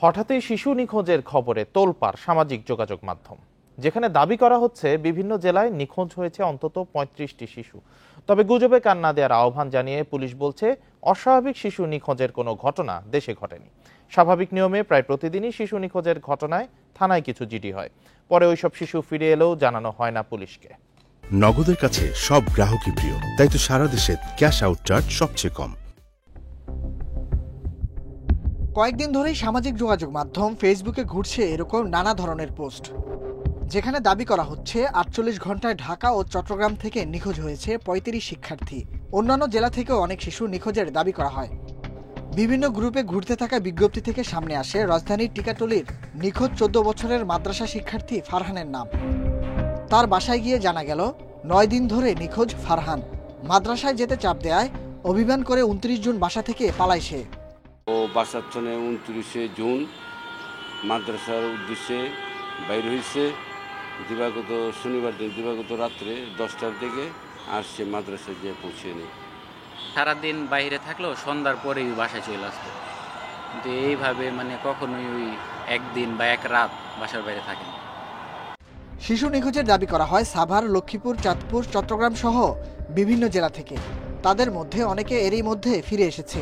হঠাৎই শিশু নিখোঁজের খবরে তোলপাড় সামাজিক যোগাযোগ মাধ্যম, যেখানে দাবি করা হচ্ছে বিভিন্ন জেলায় নিখোঁজ হয়েছে অন্তত ৩৫টি শিশু। তবে গুজবে কান না দেওয়ার আহ্বান জানিয়ে পুলিশ বলছে, অস্বাভাবিক শিশু নিখোঁজের কোনো ঘটনা দেশে ঘটেনি। স্বাভাবিক নিয়মে প্রায় প্রতিদিনই শিশু নিখোঁজের ঘটনায় থানায় কিছু জিডি হয়, পরে ওইসব শিশু ফিরে এলেও জানানো হয় না পুলিশকে। নগদের কাছে সব গ্রাহকই প্রিয়, তাই তো সারা দেশে ক্যাশ আউট চার্জ সবচেয়ে কম। কয়েকদিন ধরেই সামাজিক যোগাযোগ মাধ্যম ফেসবুকে ঘুরছে এরকম নানা ধরনের পোস্ট, যেখানে দাবি করা হচ্ছে ৪৮ ঘন্টায় ঢাকা ও চট্টগ্রাম থেকে নিখোঁজ হয়েছে ৩৫ শিক্ষার্থী। অন্যান্য জেলা থেকেও অনেক শিশু নিখোঁজের দাবি করা হয়। বিভিন্ন গ্রুপে ঘুরতে থাকা বিজ্ঞপ্তি থেকে সামনে আসে রাজধানীর টিকাটলির নিখোঁজ ১৪ বছরের মাদ্রাসা শিক্ষার্থী ফারহানের নাম। তার বাসায় গিয়ে জানা গেল ৯ দিন ধরে নিখোঁজ ফারহান। মাদ্রাসায় যেতে চাপ দেয়, অভিমান করে ২৯ জুন বাসা থেকে পালায় সে। ও বাসার জন্য ২৯শে জুন মাদ্রাসার উদ্দেশ্যে বাইর হয়েছে। দিবাগত শনিবার দিন দিবাগত রাত্রে ১০টার দিকে আর সে মাদ্রাসায় যেয়ে পৌঁছে নেই। সারাদিন বাইরে থাকলেও সন্ধ্যার পরেই বাসায় চলে আসতো, কিন্তু এইভাবে কখনোই ওই একদিন বা এক রাত বাসার বাইরে থাকেন। শিশু নিখোঁজের দাবি করা হয় সাভার, লক্ষ্মীপুর, চাঁদপুর, চট্টগ্রাম সহ বিভিন্ন জেলা থেকে। তাদের মধ্যে অনেকে এরই মধ্যে ফিরে এসেছে,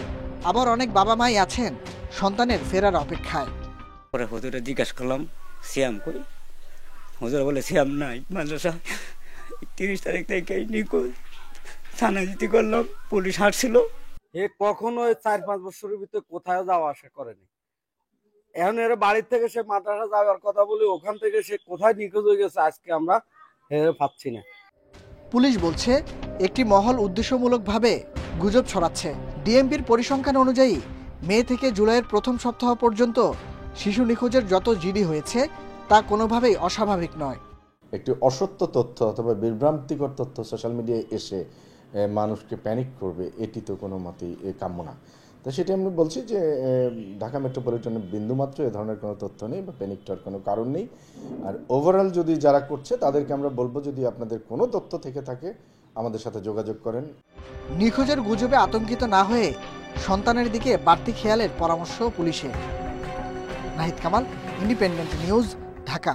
আবার অনেক বাবা মাই আছেন সন্তানের ফেরার অপেক্ষায়। পরে হুজুরে জিজ্ঞাসা করলাম সিয়াম কই, হুজুর বলে সিয়াম নাই, মাদ্রাসা ৩০ তারিখ থেকে নিখোঁজ। থানায় যেতে করলাম, পুলিশ হাঁটছিল। এ কখনো ৪-৫ বছরের ভিতরে কোথাও যাওয়া আসা করেনি। এখন এর বাড়ির থেকে সে মাদ্রাসা যাওয়ার কথা বলে ওখান থেকে সে কোথায় নিখোঁজ হয়ে গেছে আজকে আমরা পাচ্ছি না। পুলিশ বলছে একটি মহল উদ্দেশ্যমূলকভাবে গুজব ছড়াচ্ছে। ডিএমপির পরিসংখ্যান অনুযায়ী মে থেকে জুলাইয়ের প্রথম সপ্তাহ পর্যন্ত শিশু নিখোঁজের যত জিডি হয়েছে তা কোনোভাবেই অস্বাভাবিক নয়। একটি অসত্য তথ্য অথবা বিভ্রান্তিকর তথ্য সোশ্যাল মিডিয়ায় এসে মানুষকে প্যানিক করবে, এটি তো কোনো মতেই কাম্য না। তো সেটি আমি বলছি যে ঢাকা মেট্রোপলিটনে বিন্দুমাত্র এ ধরনের কোনো তথ্য নেই বা প্যানিক হওয়ার কোনো কারণ নেই। আর ওভারঅল যদি যারা করছে তাদেরকে আমরা বলবো, যদি আপনাদের কোনো তথ্য থেকে থাকে আমাদের সাথে যোগাযোগ করেন। নিখোঁজের গুজবে আতঙ্কিত না হয়ে সন্তানের দিকে বাড়তি খেয়ালের পরামর্শ পুলিশের। Nahid Kamal, independent news, Dhaka.